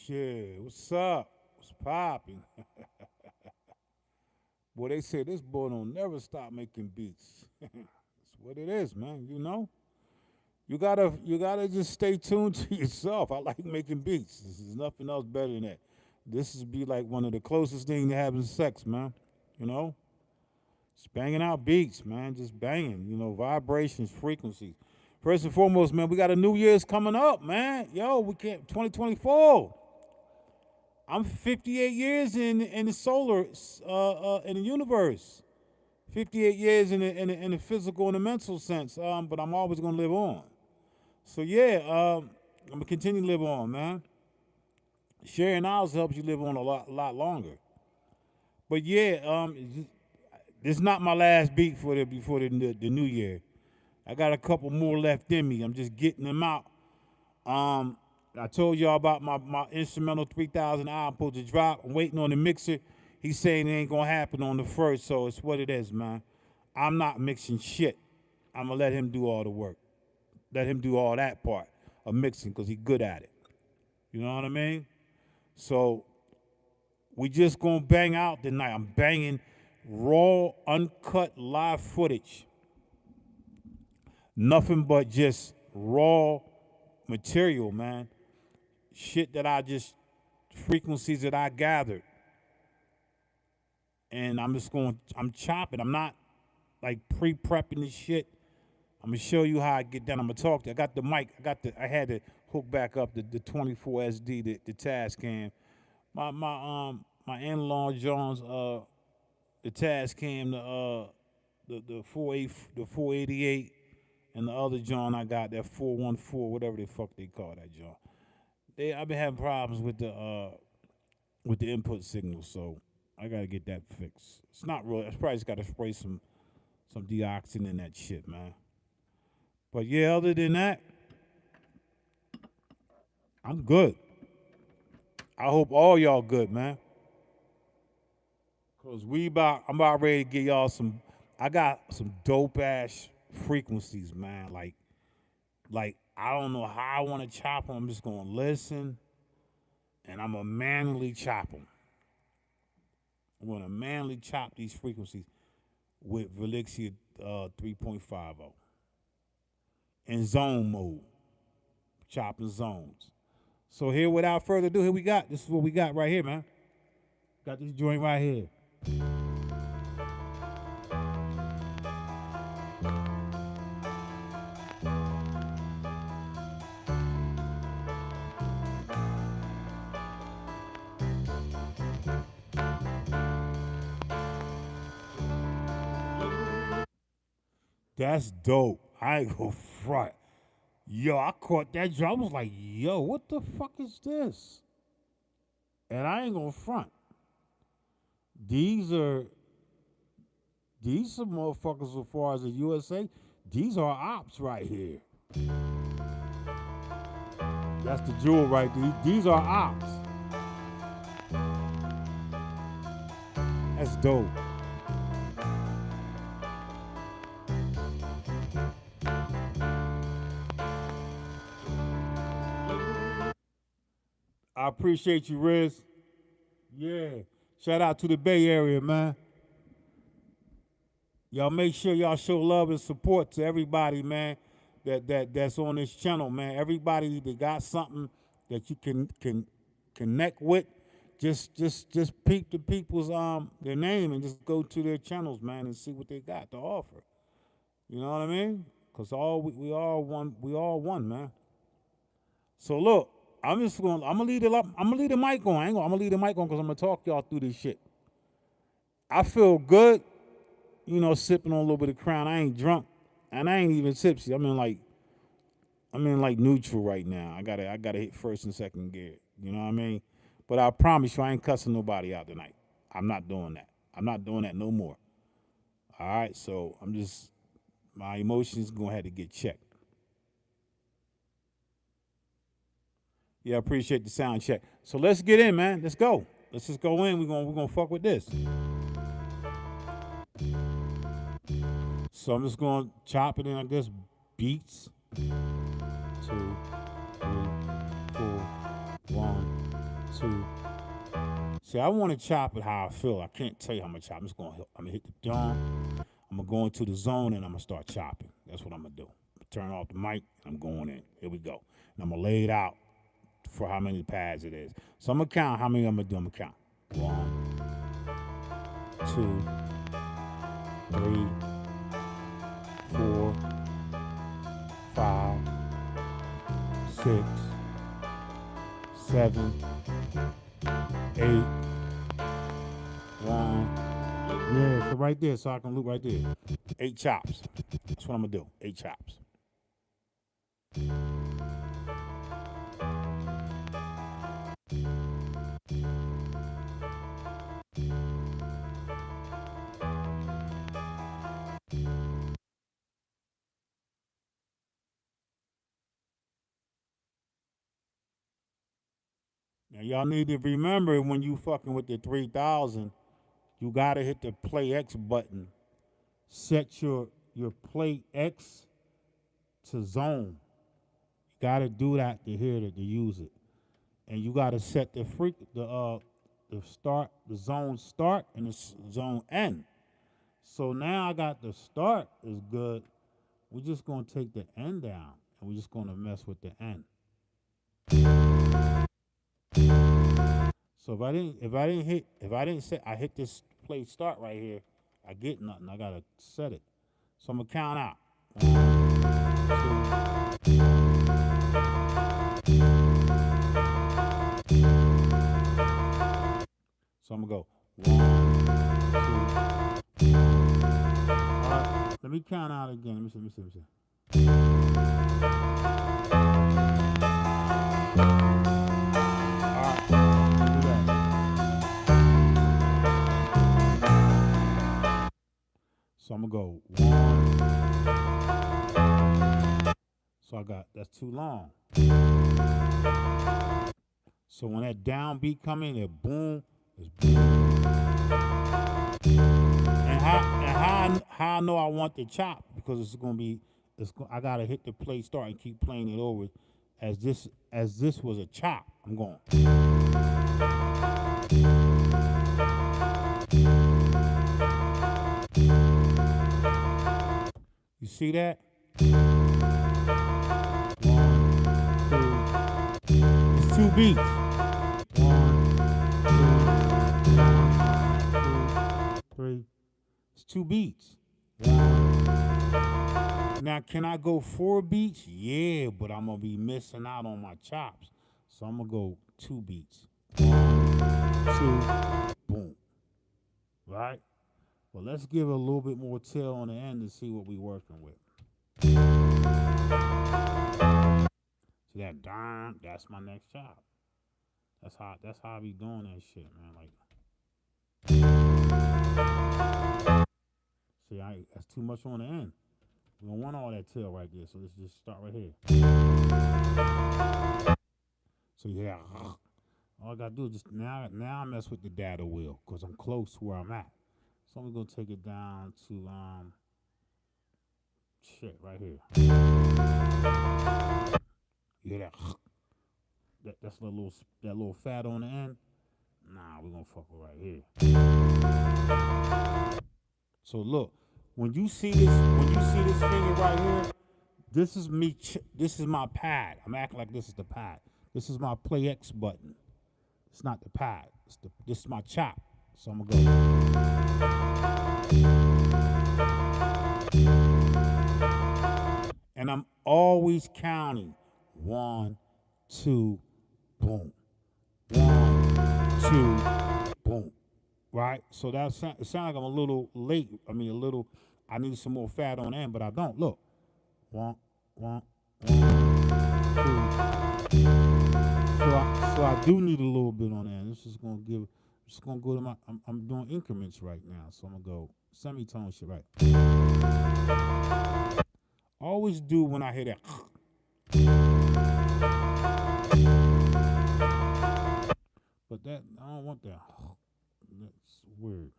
Shit, what's up? What's popping? Boy, they say this boy don't never stop making beats. That's what it is, man. You know, you gotta just stay tuned to yourself. I like making beats. There's nothing else better than that. This is be like one of the closest things to having sex, man. You know, just banging out beats, man. Just banging. You know, vibrations, frequencies. First and foremost, man, we got a New Year's coming up, man. Yo, we can't 2024. I'm 58 years in the solar in the universe. 58 years in the physical and the mental sense. But I'm always gonna live on. So yeah, I'm gonna continue to live on, man. Sharing knowledge helps you live on a lot longer. But yeah, this is not my last beat for the before the new year. I got a couple more left in me. I'm just getting them out. Um, I told y'all about my instrumental 3000 album supposed to drop. I'm waiting on the mixer. He's saying it ain't gonna happen on the first, so it's what it is, man. I'm not mixing shit. I'm gonna let him do all the work. Let him do all that part of mixing because he's good at it. You know what I mean? So we just gonna bang out tonight. I'm banging raw, uncut live footage. Nothing but just raw material, man. Shit that I just frequencies that I gathered. And I'm chopping. I'm not like pre-prepping this shit. I'm gonna show you how I get done. I'm gonna talk to I got the mic. I had to hook back up the 24 SD, the Tascam. My in-law John's the Tascam, the 488 and the other John I got, that 414, whatever the fuck they call that John. I've been having problems with the input signal, so I gotta get that fixed. It's not real. I probably just gotta spray some deoxin in that shit, man. But yeah, other than that, I'm good. I hope all y'all good, man. Cause I'm about ready to get y'all some. I got some dope ass frequencies, man. Like I don't know how I want to chop them. I'm just gonna listen, and I'm gonna manually chop them. I'm gonna manually chop these frequencies with Velixia 3.50 in zone mode, chopping zones. So here, without further ado, here we got. This is what we got right here, man. Got this joint right here. That's dope. I ain't gonna front. Yo, I caught that drum. I was like, yo, what the fuck is this? And I ain't gonna front. These are some motherfuckers as far as the USA. These are ops right here. That's the jewel right there. These are ops. That's dope. I appreciate you, Riz. Yeah. Shout out to the Bay Area, man. Y'all make sure y'all show love and support to everybody, man, that's on this channel, man. Everybody that got something that you can connect with, just peep the people's their name and just go to their channels, man, and see what they got to offer. You know what I mean? Cause we all one, man. So look, I'm gonna leave the mic on. I'm gonna leave the mic on because I'm gonna talk y'all through this shit. I feel good, sipping on a little bit of Crown. I ain't drunk, and I ain't even tipsy. I'm in like neutral right now. I gotta hit first and second gear. You know what I mean? But I promise you, I ain't cussing nobody out tonight. I'm not doing that. I'm not doing that no more. All right, so my emotions gonna have to get checked. Yeah, I appreciate the sound check. So let's get in, man. Let's go. Let's just go in. We're gonna fuck with this. So I'm just gonna chop it in, I guess, beats. 2, 3, 4, 1, 2. See, I want to chop it how I feel. I can't tell you how much chop. I'm gonna hit the drum. I'm gonna go into the zone and I'm gonna start chopping. That's what I'm gonna do. Turn off the mic and I'm going in. Here we go. And I'm gonna lay it out for how many pads it is. So I'm gonna count how many I'm gonna do. I'm gonna count. 1, 2, 3, 4, 5, 6, 7, 8, 1. Yeah, so right there, so I can look right there. 8 chops. That's what I'm gonna do. 8 chops. Now y'all need to remember when you fucking with the 3000, you gotta hit the play X button. Set your play X to zone. You gotta do that to hear it, to use it. And you gotta set the zone start and the zone end. So now I got the start is good. We're just gonna take the end down and we're just gonna mess with the end. So if I didn't set, I hit this play start right here, I get nothing. I gotta set it. So I'm gonna count out. 1, 2. So I'm gonna go 1, 2. All right, let me count out again. Let me see. So I'm gonna go 1. So that's too long. So when that downbeat come in, it boom, it's boom. And how I know I want the chop, because I gotta hit the play start and keep playing it over as this was a chop. I'm going. You see that? 1, 2. It's 2 beats. 1, 2, 3. It's 2 beats. 1. Now, can I go 4 beats? Yeah, but I'm gonna be missing out on my chops. So I'm gonna go 2 beats. 1, 2, boom. Right? Well, let's give it a little bit more tail on the end and see what we're working with. See that darn? That's my next chop. That's how I be doing that shit, man. Like, see, that's too much on the end. We don't want all that tail right there, so let's just start right here. So yeah, all I gotta do is just now I mess with the data wheel because I'm close to where I'm at. So I'm gonna take it down to shit right here. You hear that? That's that little fat on the end. Nah, we're gonna fuck with right here. So look, when you see this finger right here, this is me. This is my pad. I'm acting like this is the pad. This is my play X button. It's not the pad. This is my chop. So I'm gonna go. And I'm always counting. 1, 2, boom. 1, 2, boom. Right? So it sounds like I'm a little late. I need some more fat on the end, but I don't. Look. 1, 2. So I do need a little bit on the end. This is gonna go to I'm doing increments right now. So I'm gonna go semitone shit, right? Always do when I hear that. But I don't want that. That's weird.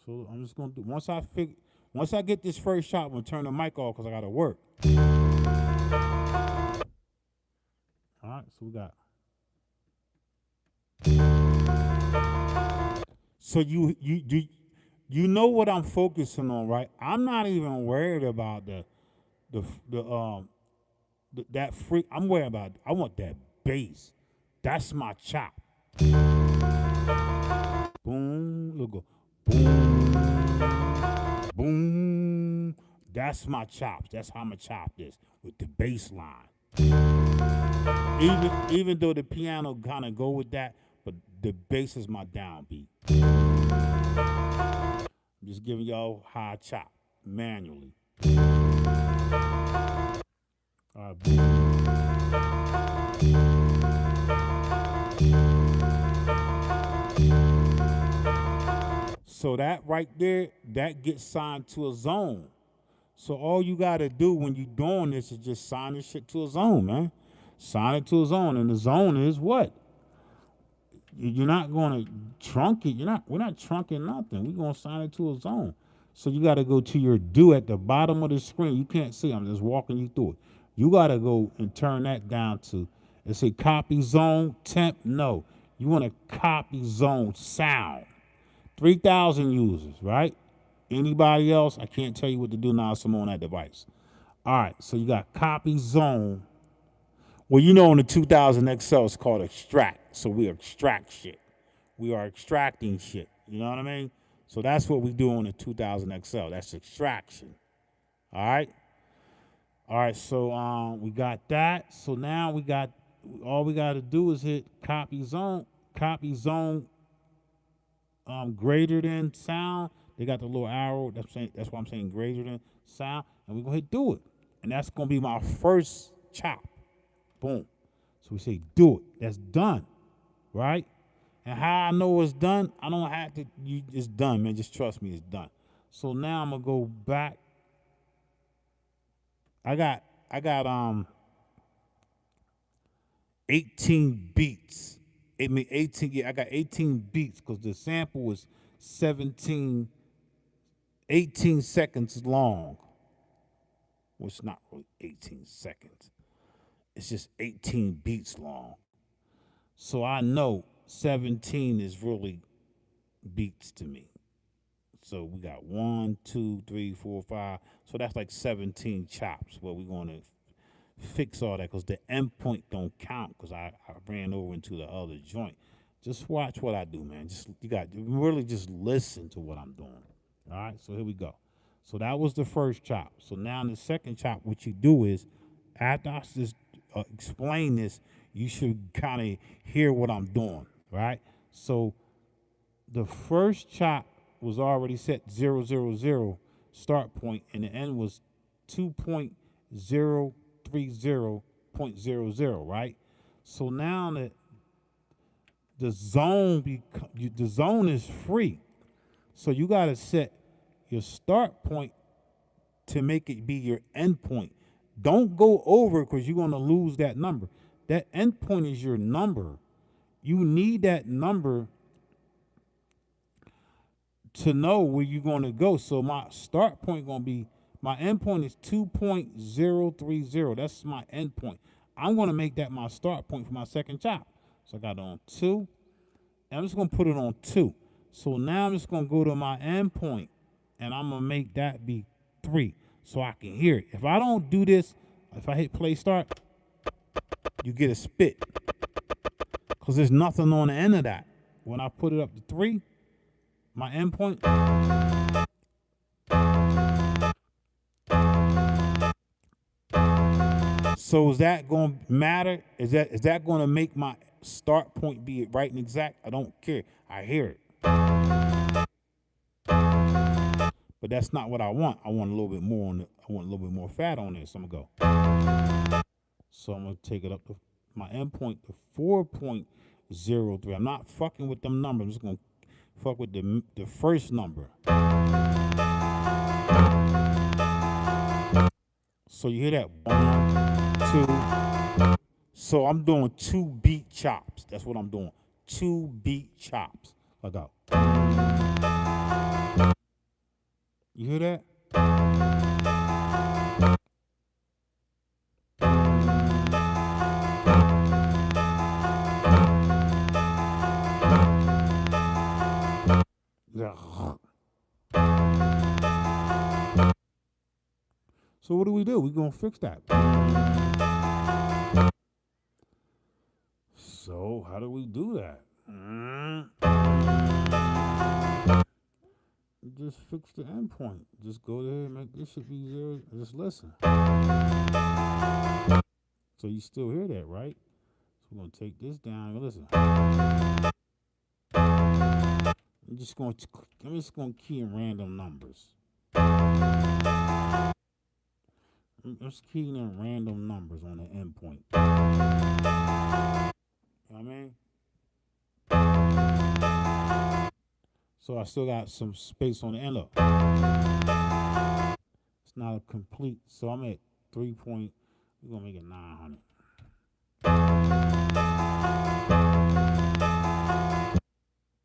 So I'm just gonna do once I Once I get this first shot, I'm gonna turn the mic off because I gotta work. All right, so we got. So you know what I'm focusing on, right? I'm not even worried about that free. I'm worried about. I want that bass. That's my chop. Boom, look, boom, boom. That's my chops. That's how I'm gonna chop this with the bass line. Even though the piano kind of go with that, but the bass is my downbeat. I'm just giving y'all how I chop manually. All right, so that right there, that gets signed to a zone. So all you gotta do when you're doing this is just sign this shit to a zone, man. Sign it to a zone, and the zone is what? You're not gonna trunk it. We're not trunking nothing. We're gonna sign it to a zone. So you gotta go to your do at the bottom of the screen. You can't see. I'm just walking you through it. You gotta go and turn that down to. It say copy zone temp. No, you want to copy zone sound. 3,000 users, right? Anybody else? I can't tell you what to do now. I'm on that device. All right, so you got copy zone. Well, you know, in the 2000 XL, it's called extract. So we extract shit. We are extracting shit. You know what I mean? So that's what we do on the 2000 XL. That's extraction. All right? All right, so we got that. So now all we got to do is hit copy zone greater than sound. They got the little arrow. That's why I'm saying greater than sound. And we're going to hit do it. And that's going to be my first chop. Boom. So we say do it. That's done. Right? And how I know it's done, I don't have to. It's done, man. Just trust me, it's done. So now I'm going to go back. I got 18 beats. I mean 18. Yeah, I got 18 beats because the sample was 18 seconds long. Well, it's not really 18 seconds. It's just 18 beats long. So I know 17 is really beats to me. So we got 1, 2, 3, 4, 5. So that's like 17 chops. Well, we're going to fix all that because the endpoint don't count because I ran over into the other joint. Just watch what I do, man. You got really just listen to what I'm doing. All right, so here we go. So that was the first chop. So now in the second chop, what you do is after I just explain this, you should kind of hear what I'm doing, right? So the first chop was already set 000 start point, and the end was 2.030.00, right? So now that the zone is free, so you got to set your start point to make it be your end point. Don't go over because you're going to lose that number. That end point is your number. You need that number to know where you're going to go. So my start point going to be, my end point is 2.030. That's my end point. I'm going to make that my start point for my second chop. So I got it on 2. And I'm just going to put it on 2. So now I'm just going to go to my end point, and I'm going to make that be 3 so I can hear it. If I don't do this, if I hit play start, you get a spit because there's nothing on the end of that. When I put it up to 3, my endpoint. So is that going to matter? Is that going to make my start point be right and exact? I don't care. I hear it. But that's not what I want. I want a little bit more I want a little bit more fat on this. I'm gonna go. So I'm gonna take it up to my endpoint to 4.03. I'm not fucking with them numbers. I'm just gonna fuck with the first number. So you hear that 1, 2. So I'm doing 2 beat chops. That's what I'm doing. 2 beat chops. Like that. You hear that? Yeah. So what do? We're gonna fix that. So how do we do that? Just fix the endpoint. Just go there and make this shit be zero. Just listen. So you still hear that, right? So we're gonna take this down and listen. I'm just gonna key in random numbers. I'm just keying in random numbers on the endpoint. You know what I mean? So I still got some space on the end. Look, it's not a complete. So I'm at 3 point. We're gonna make it 900.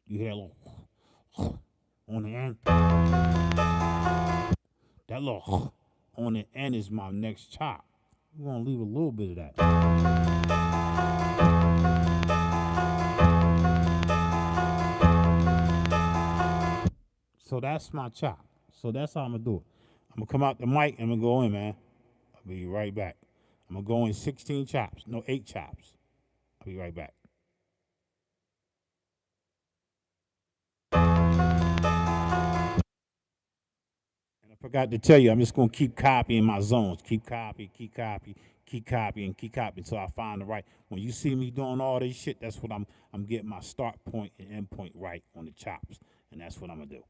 You hear a little on the end. That little on the end is my next chop. We're gonna leave a little bit of that. So that's my chop. So that's how I'm gonna do it. I'm gonna come out the mic and I'm gonna go in, man. I'll be right back. I'm gonna go in 16 chops. No, 8 chops. I'll be right back. And I forgot to tell you, I'm just gonna keep copying my zones. Keep copying, keep copying until I find the right. When you see me doing all this shit, that's what I'm getting my start point and end point right on the chops. And that's what I'm gonna do.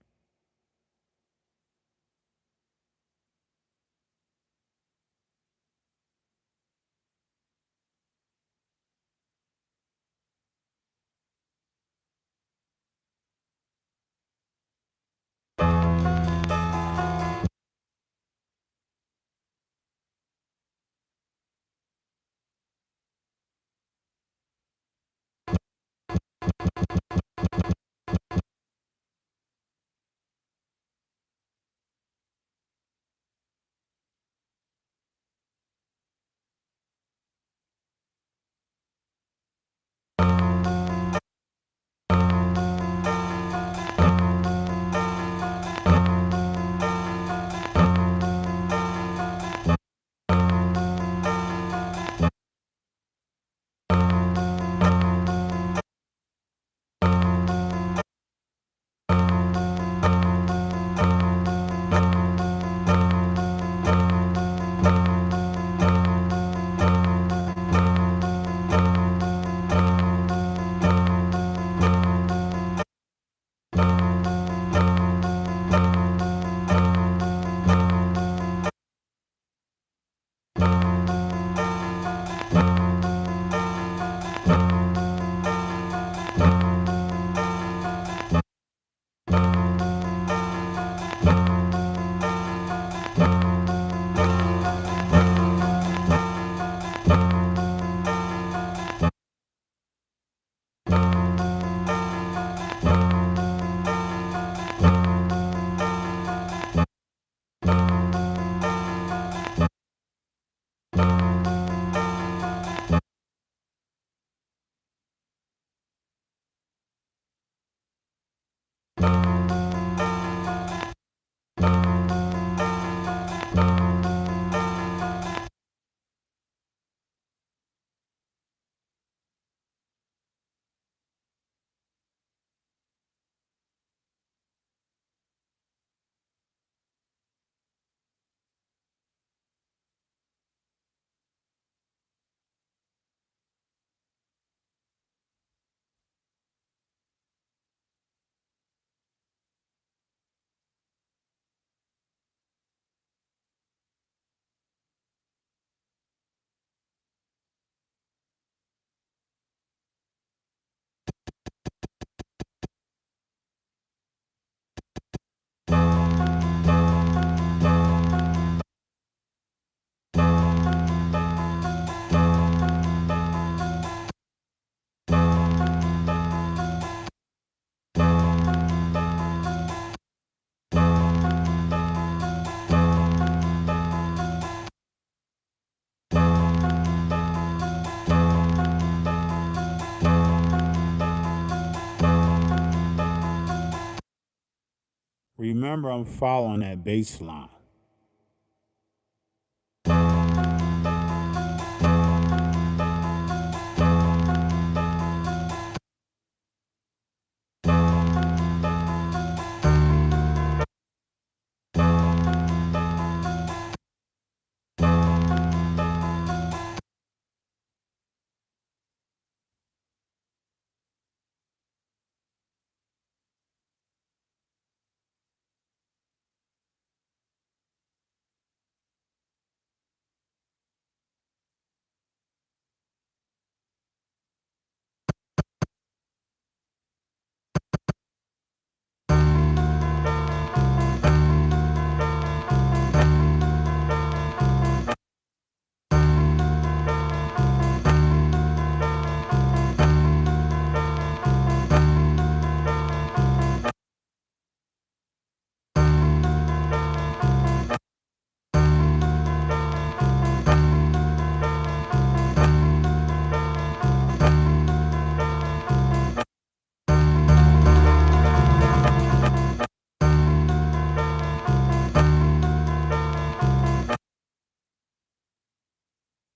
Remember, I'm following that bass line.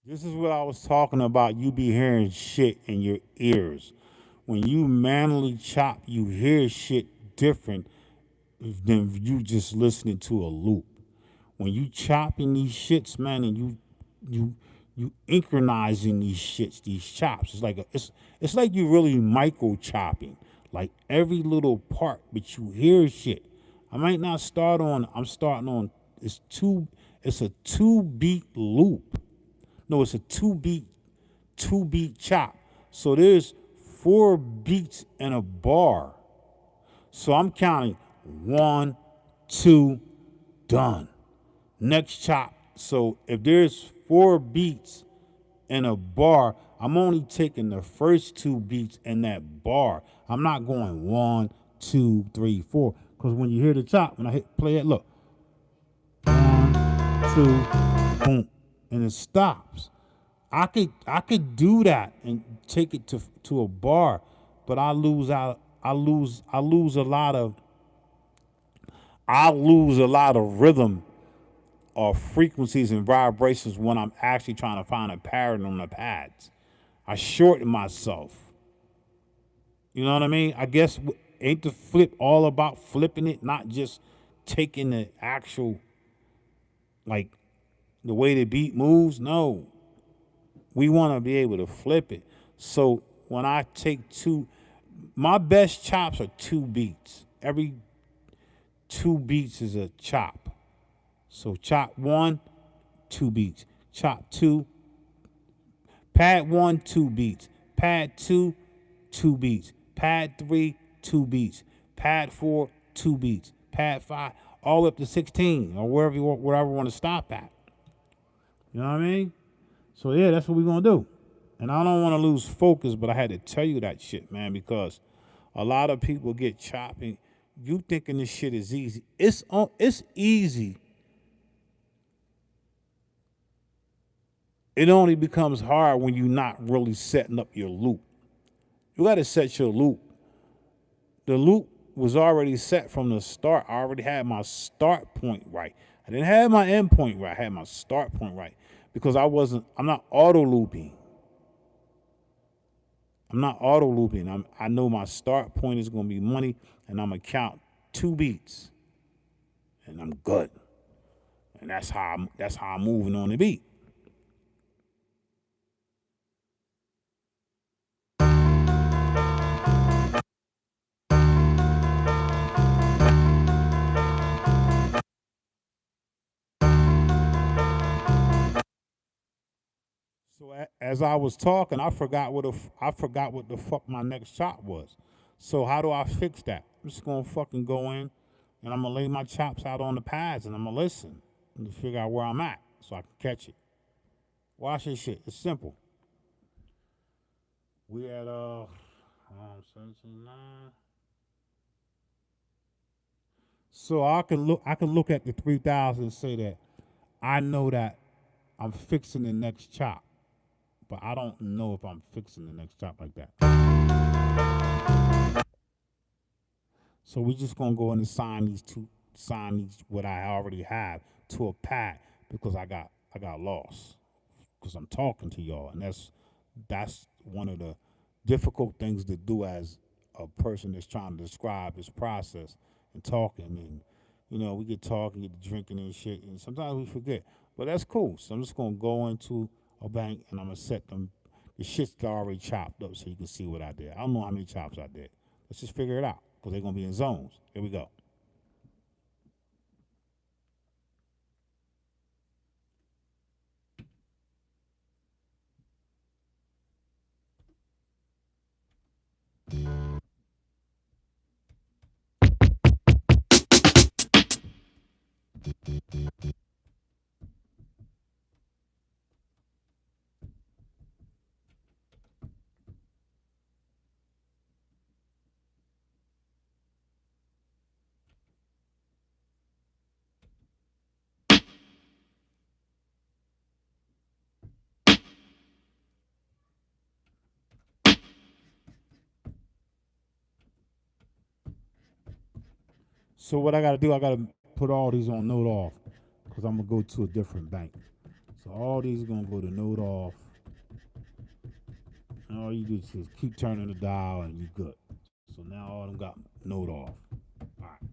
This is what I was talking about. You be hearing shit in your ears. When you manually chop, you hear shit different than you just listening to a loop. When you chopping these shits, man, and you you synchronizing these shits, these chops. It's like you really micro chopping, like every little part, but you hear shit. I might not start on. I'm starting on. It's two. It's a 2 beat loop. No, it's a two beat chop. So there's 4 beats in a bar. So I'm counting 1, 2, done. Next chop. So if there's 4 beats in a bar, I'm only taking the first 2 beats in that bar. I'm not going 1, 2, 3, 4. Because when you hear the chop, when I hit play it, look. 1, 2, boom. And it stops. I could do that and take it to a bar, but I lose a lot of rhythm or frequencies and vibrations when I'm actually trying to find a pattern on the pads. I shorten myself. You know what I mean? I guess ain't the flip all about flipping it, not just taking the actual like the way the beat moves? No. We want to be able to flip it. So when I take my best chops are 2 beats. Every 2 beats is a chop. So chop 1, 2 beats. Chop 2, pad 1, 2 beats. Pad 2, 2 beats. Pad 3, 2 beats. Pad 4, 2 beats. Pad 5, all the way up to 16 or wherever you want to stop at. You know what I mean? So yeah, that's what we're gonna do. And I don't want to lose focus, but I had to tell you that shit, man, because a lot of people get chopping. You thinking this shit is easy. It's easy. It only becomes hard when you're not really setting up your loop. You gotta set your loop. The loop was already set from the start. I already had my start point right. I didn't have my end point right. I had my start point right. Because I'm not auto looping. I'm not auto looping. I know my start point is gonna be money, and I'm gonna count 2 beats, and I'm good. And that's how I'm moving on the beat. So as I was talking, I forgot what the fuck my next chop was. So how do I fix that? I'm just gonna fucking go in, and I'm gonna lay my chops out on the pads, and I'm gonna listen to figure out where I'm at, so I can catch it. Watch this shit. It's simple. We at 17.9. So I can look at the 3,000 and say that I know that I'm fixing the next chop, but I don't know if I'm fixing the next chop like that. So we just gonna go in and sign these what I already have to a pad because I got lost because I'm talking to y'all, and that's one of the difficult things to do as a person that's trying to describe this process and talking. And we get talking, get drinking and shit, and sometimes we forget. But that's cool. So I'm just gonna go into a bank and I'm gonna set them. The shit's already chopped up so you can see what I did. I don't know how many chops I did. Let's just figure it out because they're gonna be in zones. Here we go. So what I gotta do, I gotta put all these on note off because I'm gonna go to a different bank. So all these are gonna go to note off, and all you do is keep turning the dial, and you good. So now all of them got note off. All right.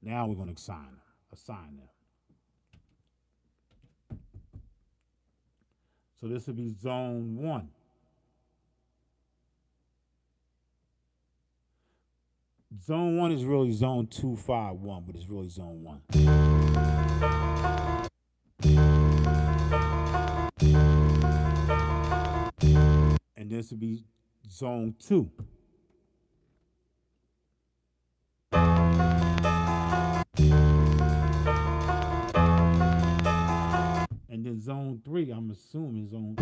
Now we're gonna assign them. So this will be zone one. Zone one is really zone 251, but it's really zone one. And this will be zone two. And then zone three, I'm assuming zone.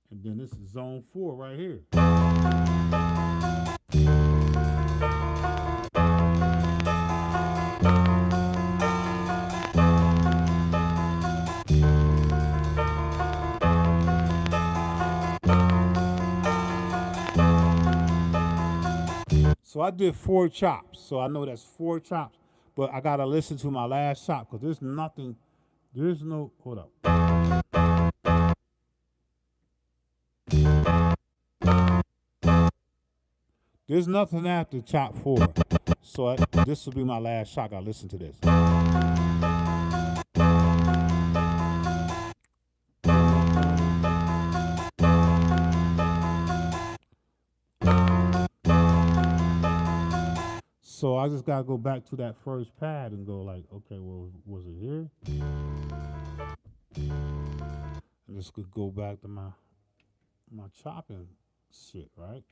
And then this is zone four right here. So I did four chops. So I know that's four chops, but I gotta listen to my last chop because there's nothing. There's no. Hold up. There's nothing after chop four. So this will be my last shot. I gotta listen to this. So I just gotta go back to that first pad and go like, okay, well, was it here? And just could go back to my chopping shit, right?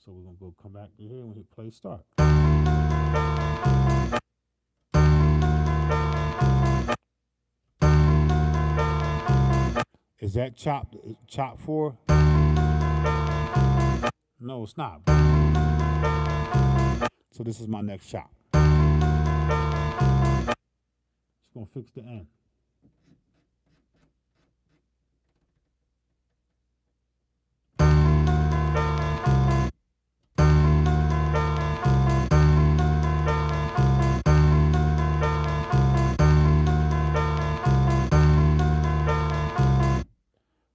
So we're gonna go come back to here and hit play start. Is that chop four? No, it's not. So this is my next chop. Just gonna fix the end.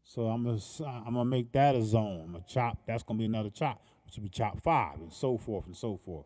So I'm gonna make that a zone. I'm gonna chop. That's gonna be another chop, which will be chop five, and so forth and so forth.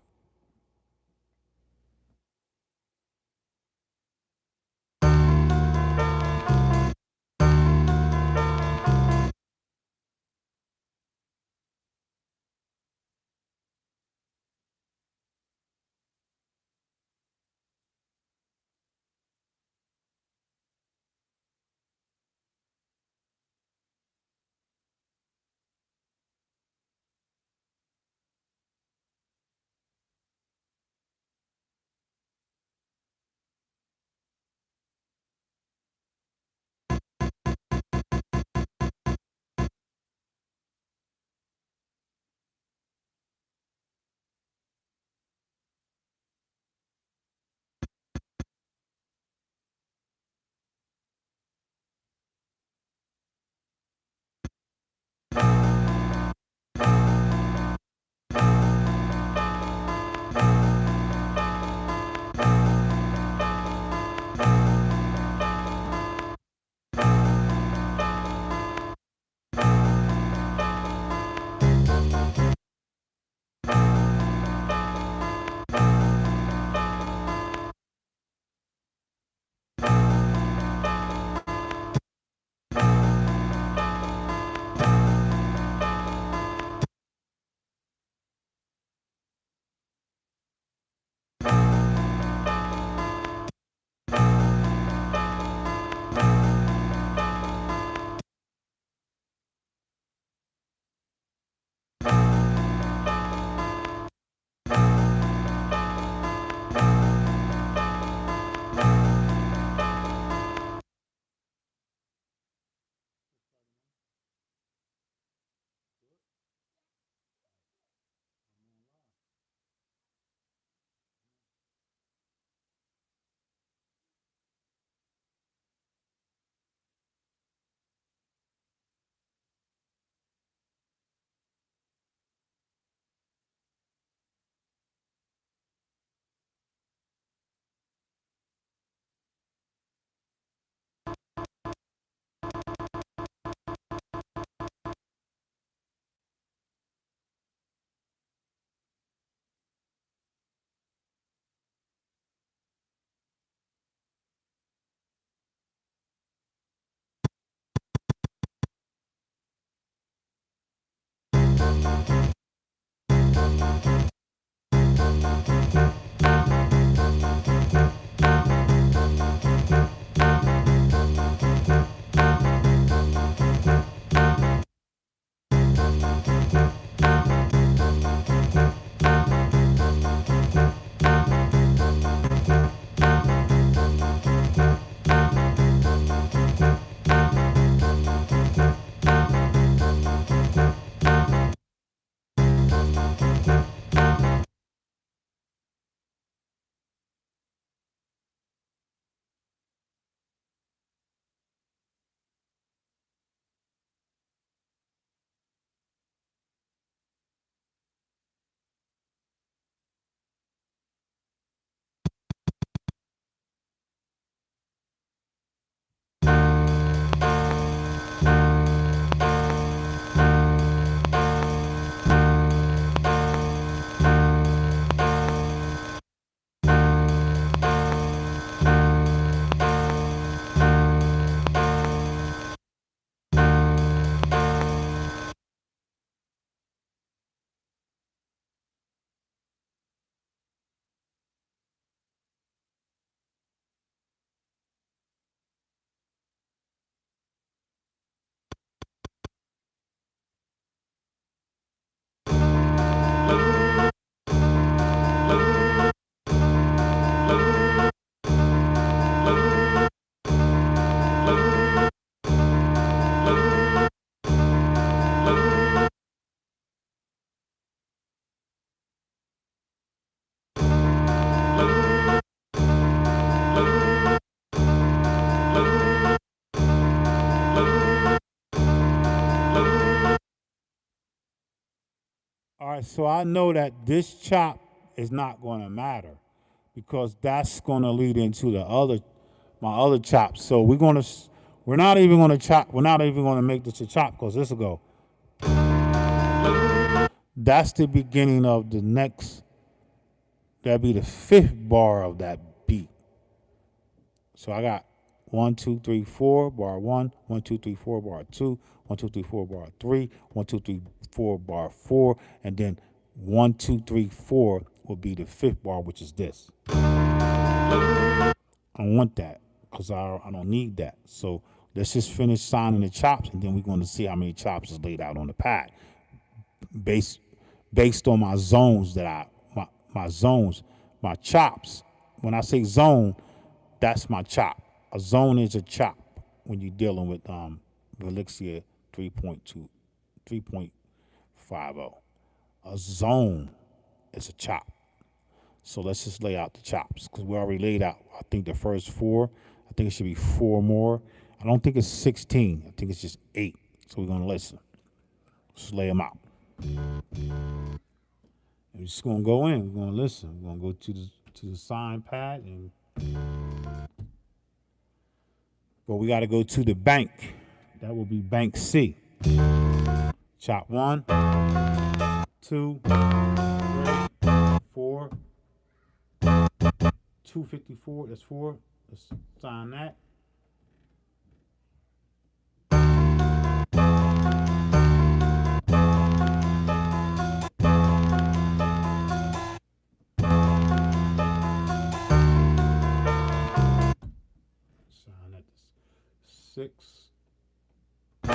All right, so I know that this chop is not going to matter because that's going to lead into the other, my other chops. So we're not even going to chop. We're not even going to make this a chop because this will go. That's the beginning of the next. That'd be the fifth bar of that beat. So I got 1, 2, 3, 4, bar 1, 1, 2, 3, 4, bar 2, 1, 2, 3, 4, bar 3, 1, 2, 3, 4, bar 4, and then 1, 2, 3, 4 will be the fifth bar, which is this. I don't want that because I don't need that. So let's just finish signing the chops, and then we're going to see how many chops is laid out on the pad based on my zones my zones, my chops. When I say zone, that's my chop. A zone is a chop when you're dealing with Velixia 3.2, 3.50. A zone is a chop. So let's just lay out the chops because we already laid out, I think, the first four. I think it should be four more. I don't think it's 16. I think it's just 8. So we're going to listen. Just lay them out. We're just going to go in. We're going to listen. We're going to go to the sign pad and but we got to go to the bank. That will be bank C. Chop 1, 2, 3, 4, 254. That's 4. Let's sign that. Sign that. 6. And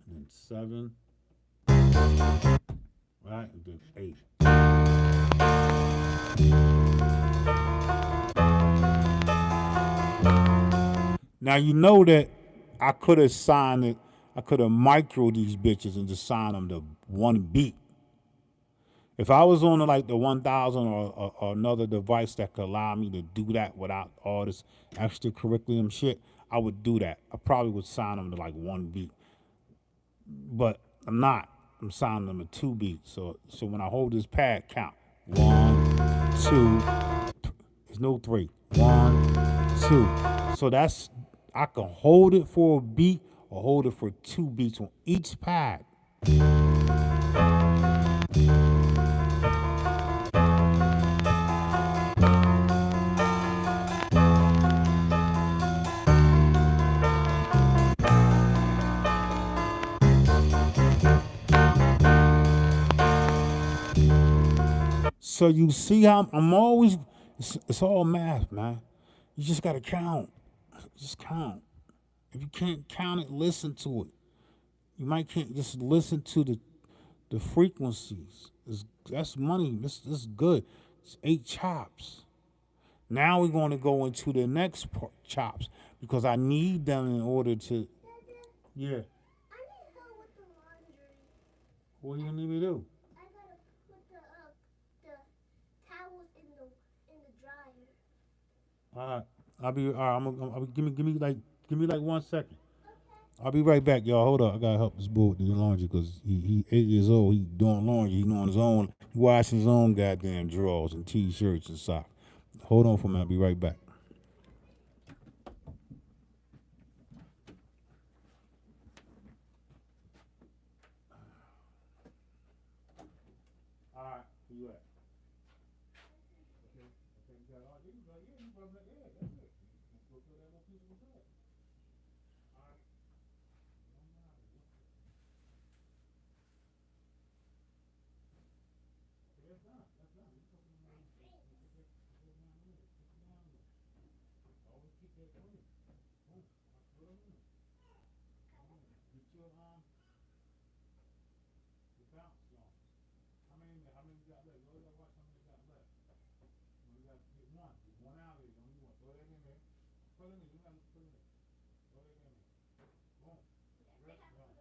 then 7. Right, and then 8. Now you know that I could have signed it. I could have microed these bitches and just signed them to one beat. If I was on the 1000 or another device that could allow me to do that without all this extra curriculum shit, I would do that. I probably would sign them to like one beat, but I'm not. I'm signing them to 2 beats. So when I hold this pad, count 1, 2. There's no 3. 1, 2. So that's I can hold it for a beat or hold it for 2 beats on each pad. So you see how I'm always, it's all math, man. You just got to count. Just count. If you can't count it, listen to it. You might can't just listen to the frequencies. That's money. This is good. It's 8 chops. Now we're going to go into the next part, chops, because I need them in order to. Yeah. I need help with the laundry. What do you need me to do? I gotta put the towels in the dryer. All right. I'll be. All right. Give me like 1 second. I'll be right back, y'all. Hold up. I gotta help this boy with the laundry because he 8 years old. He doing laundry. He doing his own. He washing his own goddamn drawers and t-shirts and socks. Hold on for a minute. I'll be right back. All right. Where you at? Okay. Okay. You got all. You got yeah. You got that. Yeah. That's it. Let's go through that little piece of the bread. All right. Okay, that's done. That's done. You put them down. Put them down there. Put them down there. Always keep that clean. Boom. Put them in. Get your bounce on. How many you got left? You always gotta watch how many you got left. You got to get one. Get one out of there. Don't you want throw that in there. Put it in. You gotta put it in. Throw that in there. Boom. Rest done.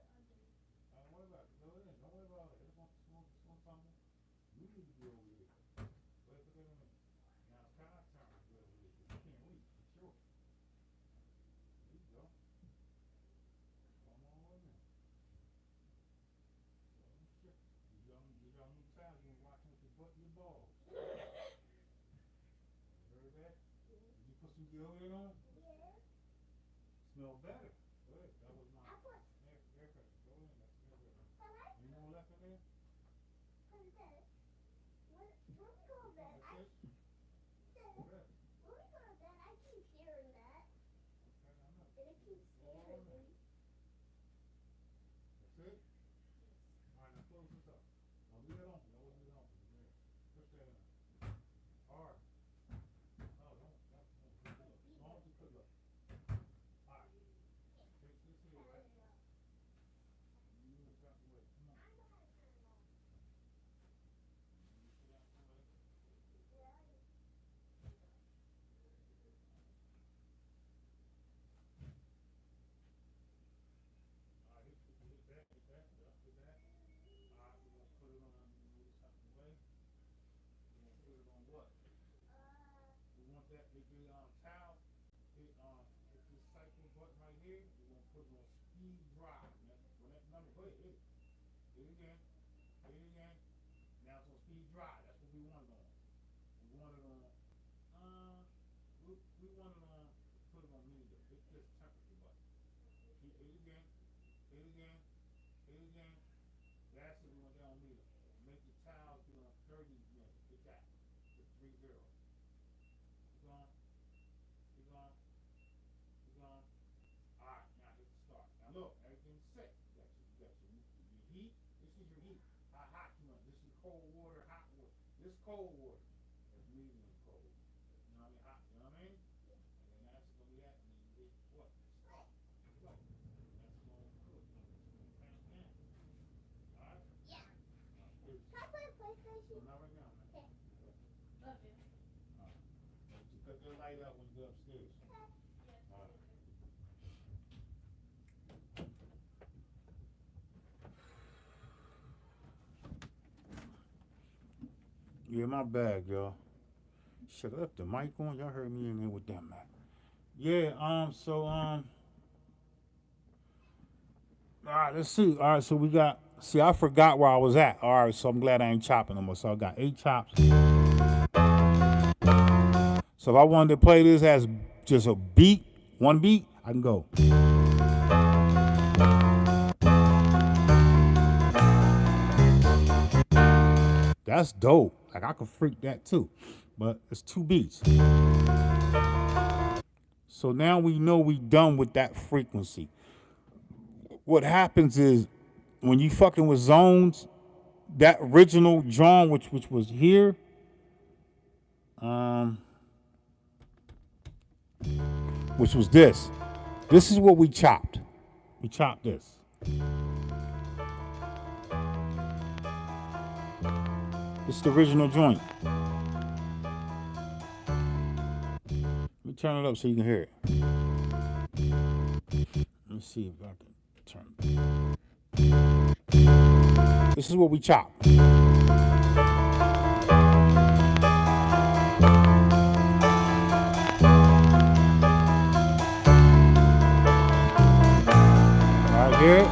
Don't worry about it. Throw it in. Don't worry about it. It's gonna tumble. You need to be over here. Put that in there. Now it's kind of time to go over here. You can't reach. Sure. There you go. Come on over there. Shit. You got new towels. You can watch with your butt and your balls. You heard that? Did you put some deodorant on? Yeah. Smell better. Good. That was my I put. haircut. Go in. That's haircut. Any more left in there? When we go to bed, That's it? Good. when we go to bed, I keep hearing that, Okay, I know. and it keeps scaring me. That's it? All right, now close this up. Now leave it open. Don't leave it open. Yeah. Push that in. Hard. No, don't. As long as you put it up. All right. Take this here, right? You move it out the way. Come on. You put it out the way. All right, hit that, hit that, yep, hit that. All right, we're gonna put it on. Move this out the way. We're gonna put it on what? We want that. Hit the towel. Hit this cycle button right here. We're gonna put it on speed drive. When that number, go ahead, hit it. Hit it again. Hit it again. Now it's on speed drive. That's what we want it on. We want it on. We want it on. Put it on meter. Hit this temperature button. Hit it again. Hit it again. Hit it again. That's it. We want that on meter. Make the towels get on 30 minutes. Hit that. Hit 30. Keep going. Keep going. Keep going. Alright, now hit the start. Now look, everything's set. You got your heat. This is your heat. How hot you want. This is cold water, hot water. This cold water. That's medium cold. You know what I mean? Hot, you know what I mean? And then that's gonna be that, and then you hit what? Stop. Go. That's gonna cook. It's gonna count down. Alright? Yeah. Good. Can I play a So PlayStation? not right now, man. Okay. Okay. Alright. You cut that light out when you go upstairs. Alright. Yeah, my bag, y'all. Shit, I left the mic on. Y'all heard me in there with that, man. Yeah, all right, let's see. All right, so we got, see, I forgot where I was at. All right, so I'm glad I ain't chopping no more. So I got 8 chops. So if I wanted to play this as just a beat, one beat, I can go. That's dope. Like, I could freak that too. But it's 2 beats. So now we know we done with that frequency. What happens is when you fucking with zones, that original drum which was here, which was this. This is what we chopped. We chopped this. This is the original joint. Let me turn it up so you can hear it. Let me see if I can turn it. This is what we chopped. Right here.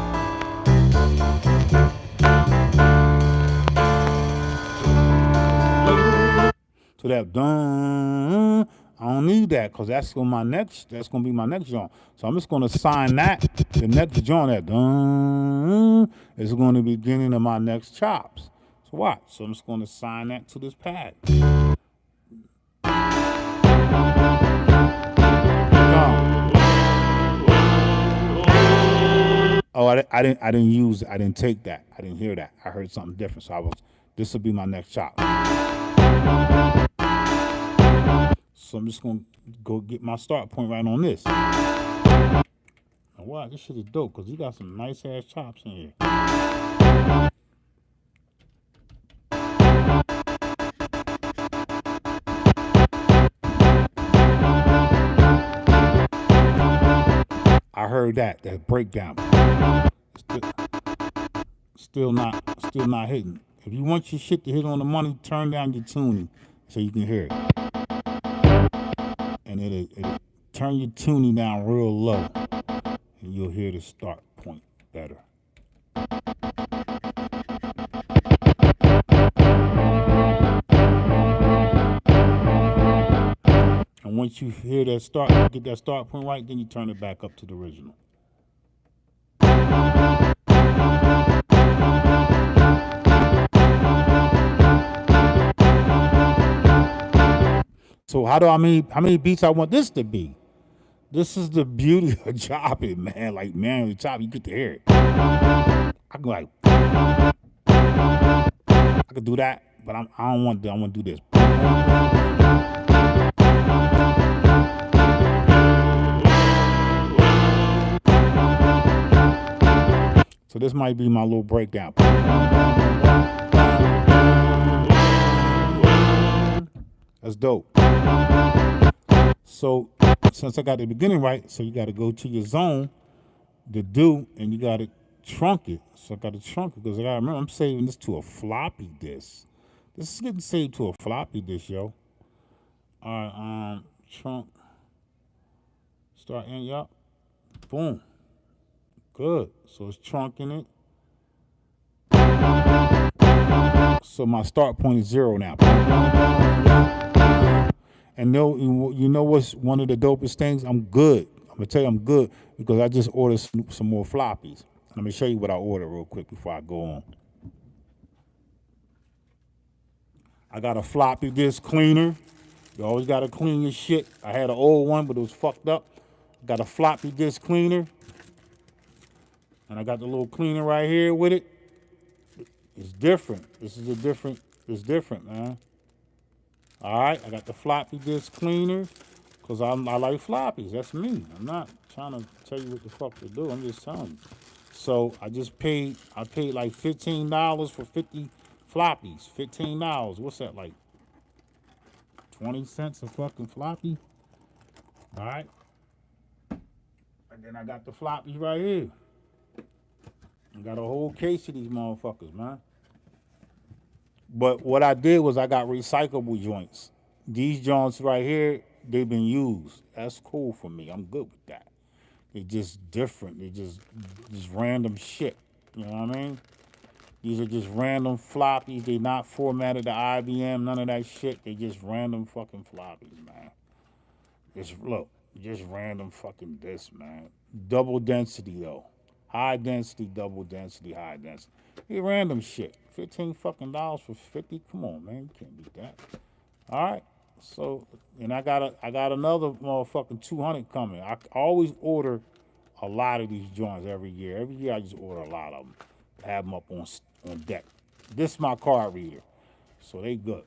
So that dun, I don't need that because that's gonna be my next joint. So I'm just gonna assign that the next joint. That dun is going to be the beginning of my next chops. So watch. So I'm just gonna assign that to this pad. Oh, I didn't take that. I didn't hear that. I heard something different. So this will be my next chop. So I'm just gonna go get my start point right on this. Now wow, this shit is dope because you got some nice ass chops in here. I heard that breakdown. Still not hitting. If you want your shit to hit on the money, turn down your tuning so you can hear it. And it'll turn your tuning down real low, and you'll hear the start point better. And once you hear that get that start point right, then you turn it back up to the original. So how many beats I want this to be? This is the beauty of chopping, man. Like manually chop, you get to hear it. I can like, I could do that, but I don't want to. I want to do this. So this might be my little breakdown. That's dope. So since I got the beginning right, so you got to go to your zone, the do, and you got to trunk it. So I got to trunk it because I got to remember I'm saving this to a floppy disk. This is getting saved to a floppy disk, yo. All right, trunk. Start in, yup. Boom. Good. So it's trunking it. So my start point is 0 now. And you know what's one of the dopest things? I'm good. I'm gonna tell you I'm good because I just ordered some more floppies. Let me show you what I ordered real quick before I go on. I got a floppy disk cleaner. You always gotta clean your shit. I had an old one, but it was fucked up. Got a floppy disk cleaner. And I got the little cleaner right here with it. It's different. It's different, man. All right, I got the floppy disk cleaner because I like floppies. That's me. I'm not trying to tell you what the fuck to do. I'm just telling you. So I paid like $15 for 50 floppies. $15. What's that like? 20 cents a fucking floppy? All right. And then I got the floppies right here. I got a whole case of these motherfuckers, man. But what I did was I got recyclable joints. These joints right here, they've been used. That's cool for me. I'm good with that. They're just different. They're just random shit. You know what I mean? These are just random floppies. They're not formatted to IBM, none of that shit. They just random fucking floppies, man. Just random fucking disc, man. Double density though. High density, double density, high density. Hey, random shit. $15 fucking for 50. Come on, man. You can't beat that. All right. So, and I got another motherfucking 200 coming. I always order a lot of these joints every year. Every year I just order a lot of them. Have them up on deck. This is my card reader. So they good.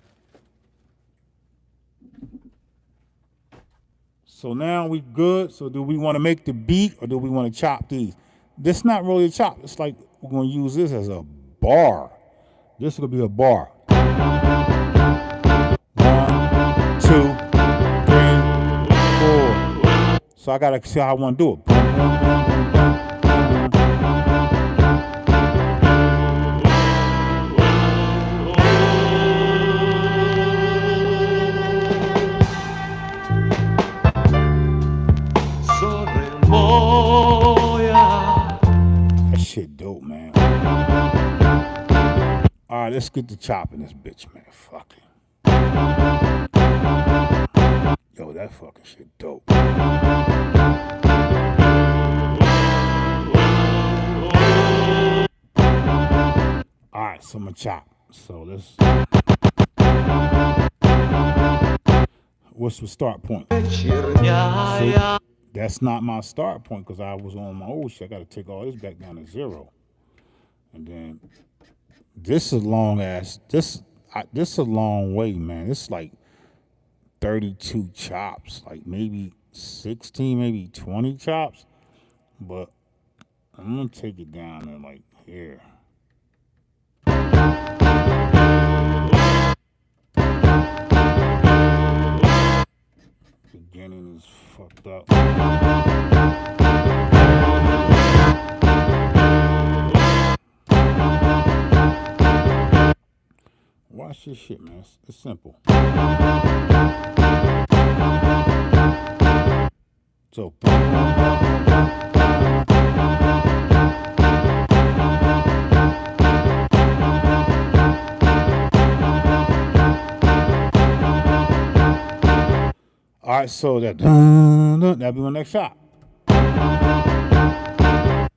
So now we good. So do we want to make the beat or do we want to chop these? This not really a chop. It's like we're going to use this as a bar. This is going to be a bar. 1, 2, 3, 4. So I got to see how I want to do it. Boom, boom, boom, boom, boom. That shit dope, man. All right, let's get to chopping this bitch, man. Fuck it. Yo, that fucking shit dope. All right, so I'm gonna chop. So let's. What's the start point? See, that's not my start point because I was on my old shit. I got to take all this back down to 0, and then this is long ass. This is a long way, man. It's like 32 chops, like maybe 16, maybe 20 chops, but I'm gonna take it down to like here. Beginning is fucked up. Watch this shit, man. It's simple. So. All right, so that'll be my next shot.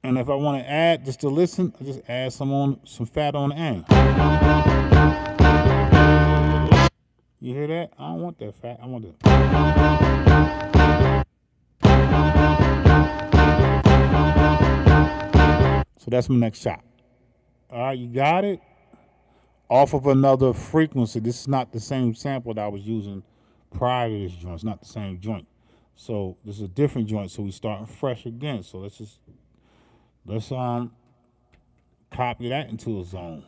And if I want to add just to listen, I just add some fat on the end. You hear that? I don't want that fat. I want that. So that's my next shot. All right, you got it? Off of another frequency. This is not the same sample that I was using prior to this joint. It's not the same joint. So this is a different joint. So we starting fresh again. So let's copy that into a zone.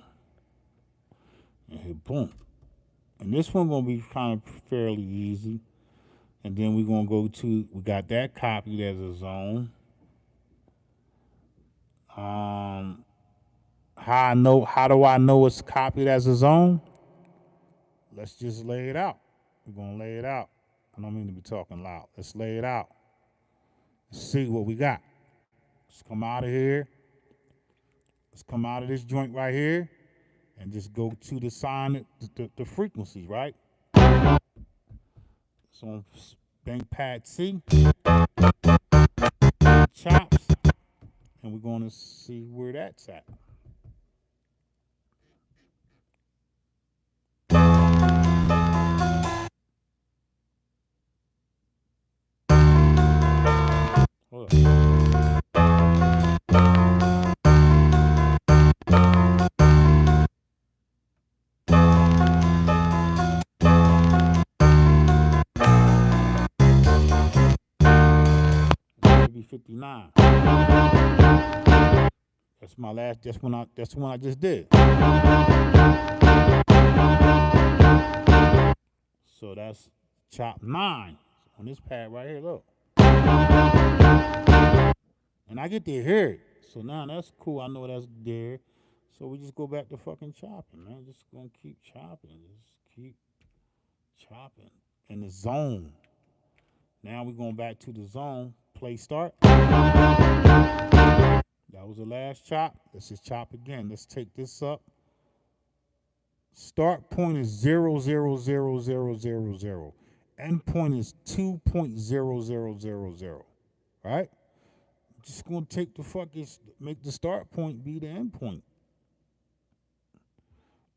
And hit boom. And this one gonna be kind of fairly easy. And then we're gonna go to, we got that copied as a zone. How do I know it's copied as a zone? Let's just lay it out. We're gonna lay it out. I don't mean to be talking loud. Let's lay it out. Let's see what we got. Let's come out of here. Let's come out of this joint right here and just go to the sign, the frequencies, right? So on bank pad C, chops, and we're gonna see where that's at. Hold up. Should be 59. That's my last. That's the one I just did. So that's chop 9 on this pad right here. Look. And I get to hear it. So now that's cool. I know that's there. So we just go back to fucking chopping, man. Just gonna keep chopping. Just keep chopping. In the zone. Now we're going back to the zone. Play start. That was the last chop. Let's just chop again. Let's take this up. Start point is 0.00000. End point is 2.0000. Right? Just gonna take the fucking, make the start point be the end point.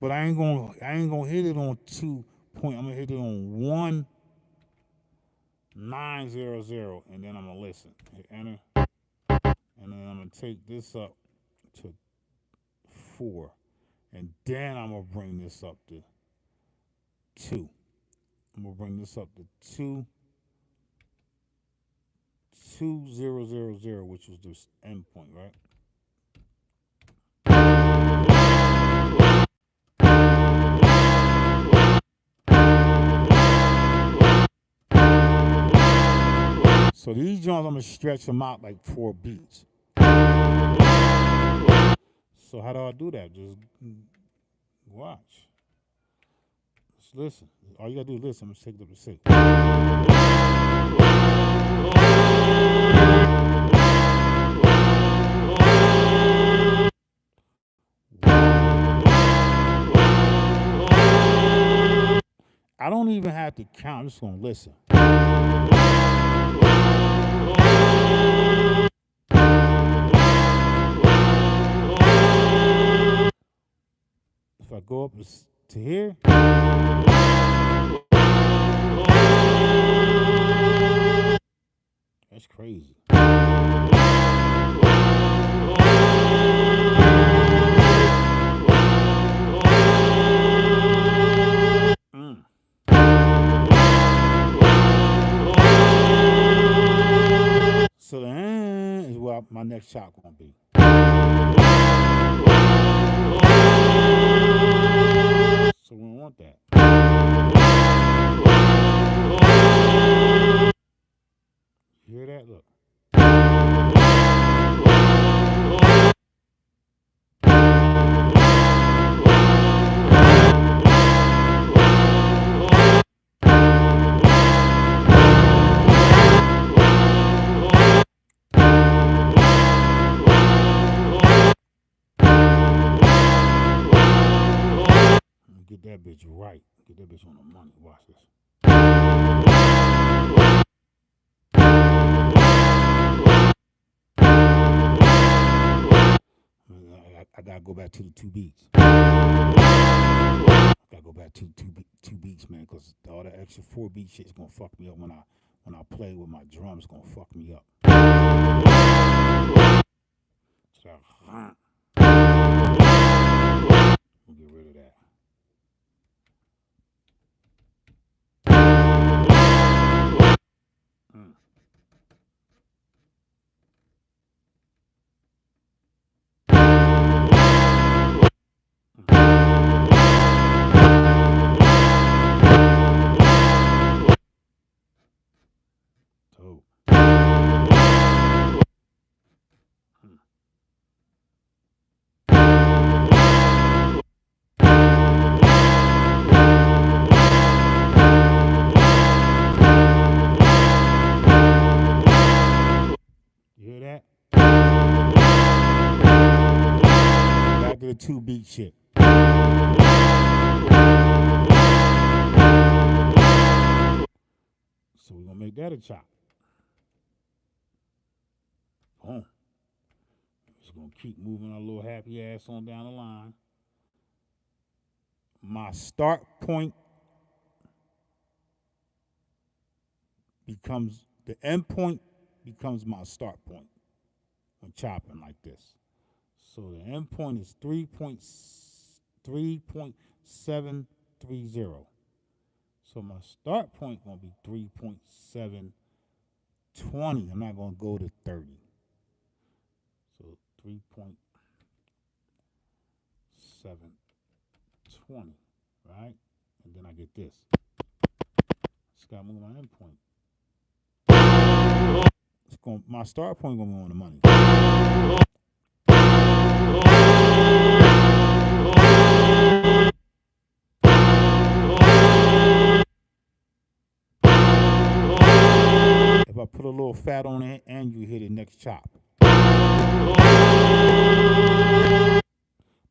But I ain't gonna hit it on 2 point. I'm gonna hit it on 1.900, and then I'm gonna listen. Hit enter, and then I'm gonna take this up to 4, and then I'm gonna bring this up to 2. I'm gonna bring this up to 2000, which was this endpoint, right? So these joints, I'm gonna stretch them out like 4 beats. So how do I do that? Just watch. Just listen. All you gotta do is listen. I'm gonna take it up to 6. I don't even have to count. I'm just gonna listen. If I go up to here, that's crazy. So the is where my next shot gonna be. So we don't want that. You hear that? Look. Get that bitch right. Get that bitch on the money. Watch this. I gotta go back to the 2 beats. I gotta go back to two beats, man, because all that extra 4 beat shit is gonna fuck me up when I play with my drums. Gonna fuck me up. So, we'll get rid of that. So. You hear that? Back to the 2 beat shit. So we're gonna make that a chop. Boom. Just gonna keep moving our little happy ass on down the line. My start point becomes the end point becomes my start point when chopping like this. So the end point is 3.730. So my start point gonna be 3.720. I'm not gonna go to 30. So 3.720, right? And then I get this. Just gotta move my end point. My start point gonna be on the money. If I put a little fat on it and you hit the next chop. But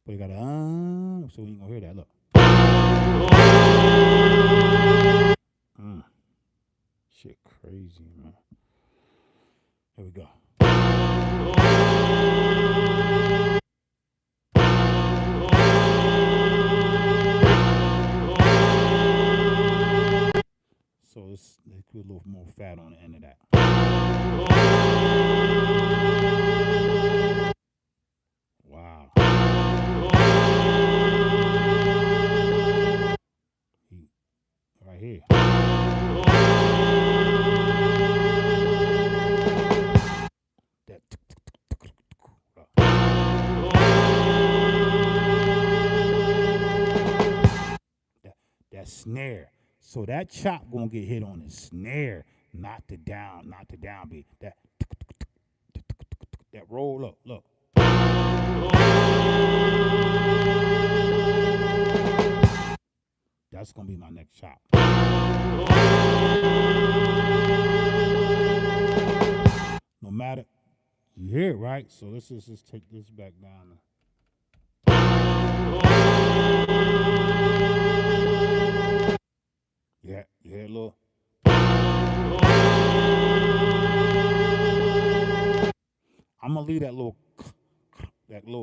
you gotta so you ain't gonna hear that. Look. Shit crazy, man. Here we go. So let's put a little more fat on the end of that. Wow. Right here. So that chop gonna get hit on the snare, not the downbeat. That roll up, look. That's gonna be my next chop. No matter, you hear it, right? So let's just take this back down. Yeah, you hear it, little. I'm gonna leave that little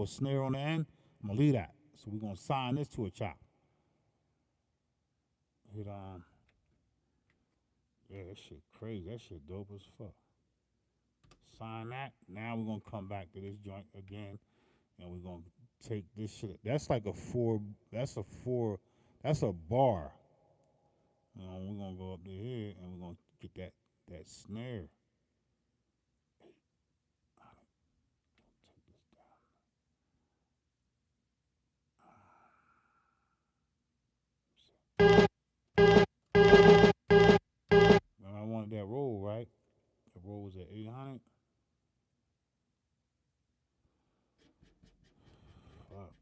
snare on the end. I'm gonna leave that. So we're gonna sign this to a chop. Hit yeah, that shit crazy. That shit dope as fuck. Sign that. Now we're gonna come back to this joint again, and we're gonna take this shit. That's like a four. That's a bar. You know, we're gonna go up to here and we're gonna get that snare. Take this down. When I wanted that roll, right? The roll was at 800. Fuck.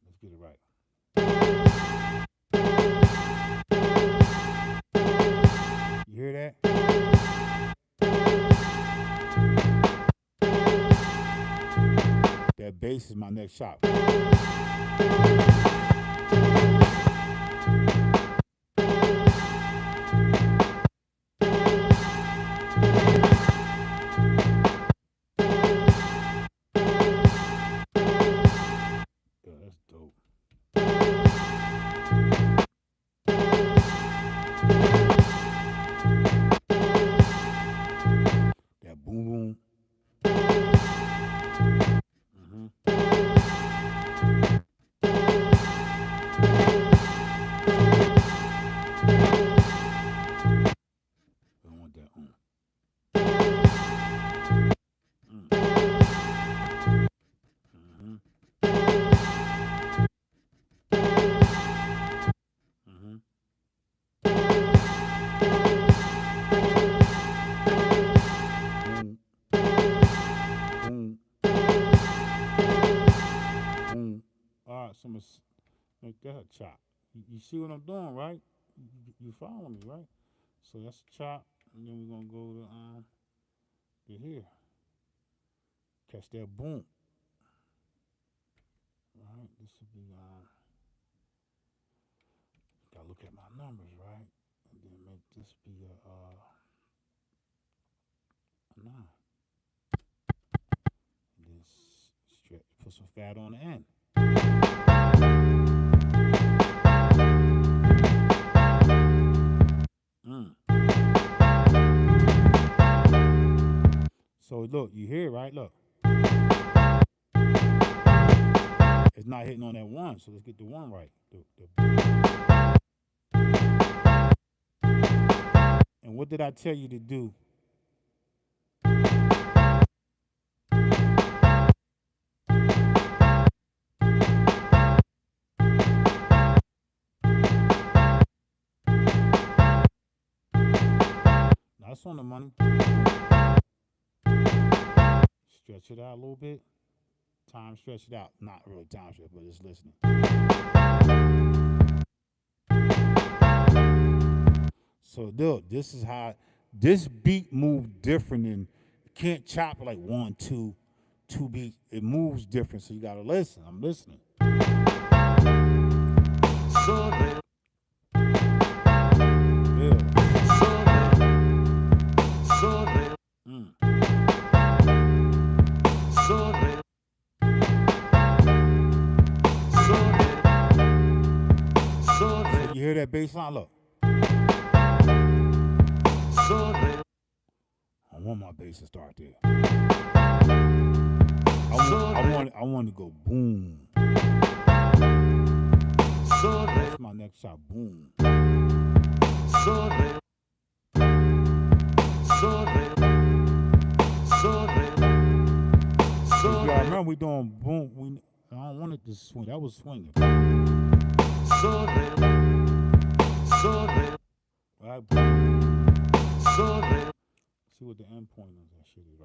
Let's get it right. You hear that? That bass is my next shot. That's dope. That boom boom. I want that on. Boom. Boom. All right, so I'm going to make that a chop. You see what I'm doing, right? You follow me, right? So that's a chop, and then we're going to go to here. Catch that boom. All right, this will be, gotta look at my numbers, right? And then make this be a 9. And then stretch, put some fat on the end. So look, you hear it, right? Look. It's not hitting on that 1, so let's get the 1 right. And what did I tell you to do? Now that's on the money. Stretch it out a little bit. Time stretch it out. Not really time stretch, but just listening. So look, this is how this beat moves different than you can't chop it like 1, 2 beats. It moves different, so you gotta listen. I'm listening. You hear that bass line? Look. I want my bass to start there. I want to go boom. That's my next shot. Boom. remember we doing boom. I don't want it to swing. That was swinging. Right? See what the end point is. That shit is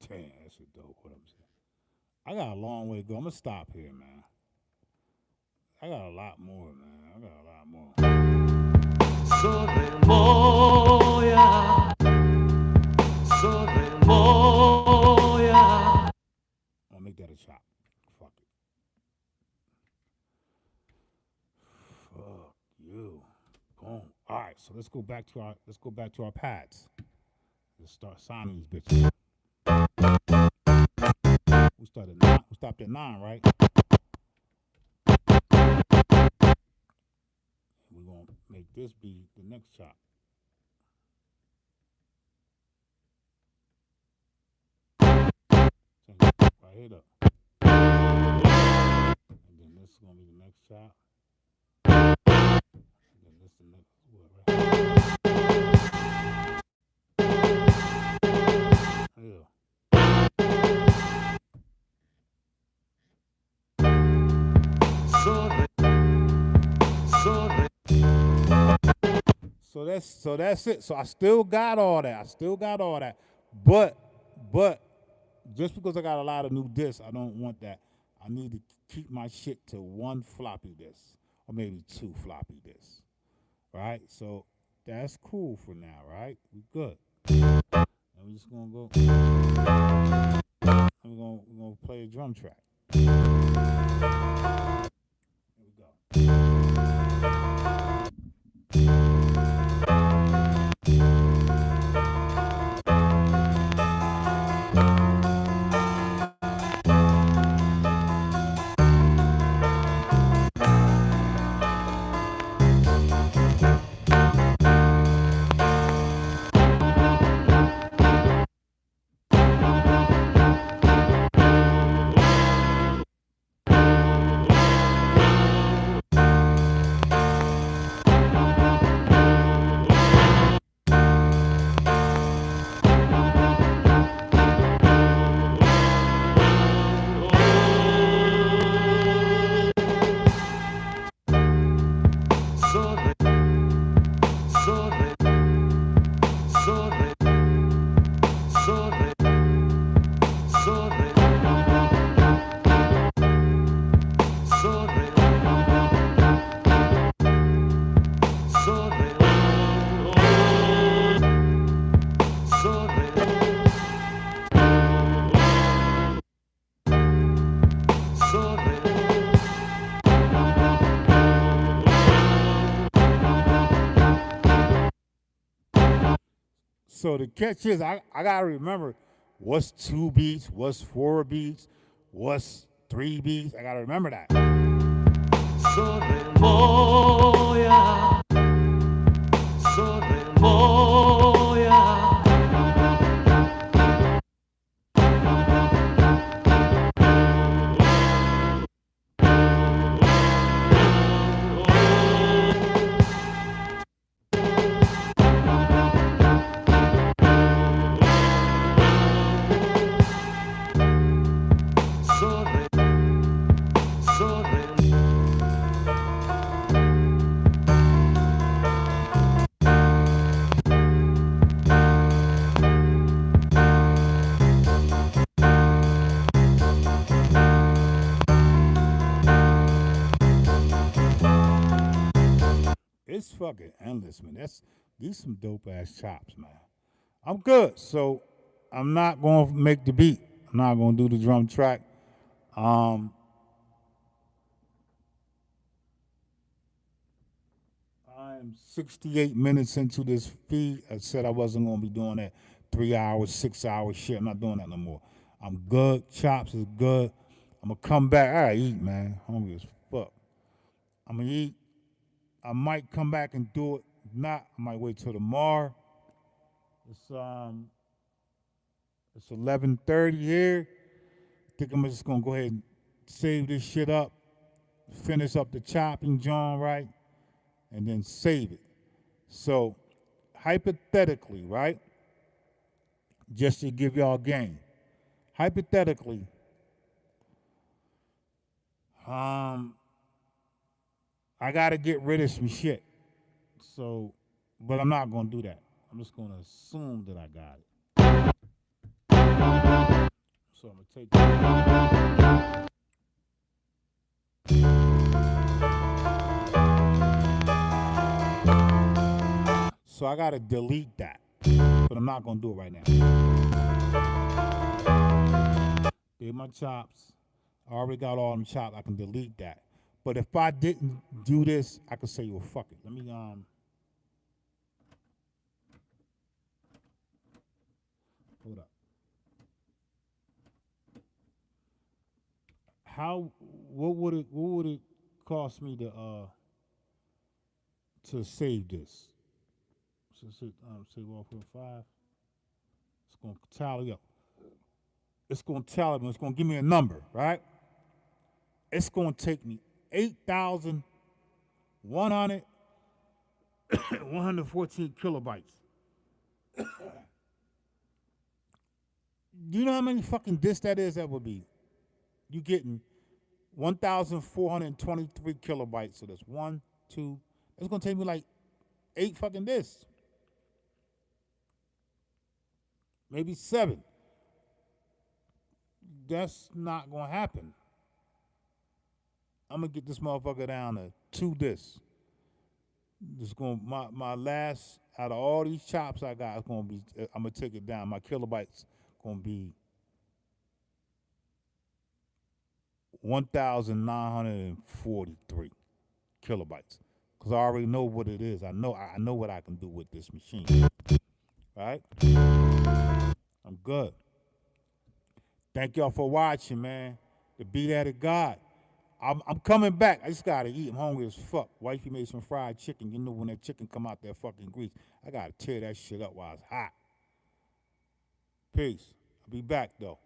Damn, that's a dope. What I'm saying. I got a long way to go. I'm gonna stop here, man. I got a lot more, man. I got a lot more. I'll make that a chop. Fuck it. Fuck you. Boom. All right, so let's go back to our pads. Let's start signing these bitches. We stopped at 9, right? We're gonna make this be the next chop. Right here though. And then this is gonna be the next chop. And then this the next what, right? Yeah. So that's it. So I still got all that. But just because I got a lot of new discs, I don't want that. I need to keep my shit to one floppy disk or maybe 2 floppy disks. Right? So that's cool for now, right? We good. And we're just gonna go. We're gonna play a drum track. Here we go. So the catch is, I gotta remember what's 2 beats, what's 4 beats, what's 3 beats. I gotta remember that. It's fucking endless, man. These some dope ass chops, man. I'm good, so I'm not gonna make the beat. I'm not gonna do the drum track. I'm I'm 68 minutes into this feed. I said I wasn't gonna be doing that 3 hours, 6 hours shit. I'm not doing that no more. I'm good. Chops is good. I'm gonna come back. I eat, man. Hungry as fuck. I'm gonna eat. I might come back and do it. If not, I might wait till tomorrow. It's 11:30 here. I think I'm just gonna go ahead and save this shit up, finish up the chopping, John, right, and then save it. So hypothetically, right, just to give y'all a game, hypothetically, um, I gotta get rid of some shit. So, but I'm not gonna do that. I'm just gonna assume that I got it. So I'm gonna take that. So I gotta delete that, but I'm not gonna do it right now. Did my chops. I already got all them chops. I can delete that. But if I didn't do this, I could say, well, fuck it. Let me hold up. What would it cost me to save this? So save all for 5. It's gonna tally up. It's gonna tally me. It's gonna give me a number, right? It's gonna take me 8,114 kilobytes. Do you know how many fucking discs that is? That would be. You getting 1,423 kilobytes. So that's one, two. It's gonna take me like 8 fucking discs, maybe 7. That's not gonna happen. I'm gonna get this motherfucker down to 2 discs. It's gonna my last out of all these chops I got. It's gonna be. I'm gonna take it down. My kilobytes gonna be 1,943 kilobytes. Cause I already know what it is. I know what I can do with this machine. Right? I'm good. Thank y'all for watching, man. The Be That of God. I'm coming back. I just gotta eat. I'm hungry as fuck. Wifey made some fried chicken. You know when that chicken come out that fucking grease, I gotta tear that shit up while it's hot. Peace. I'll be back though.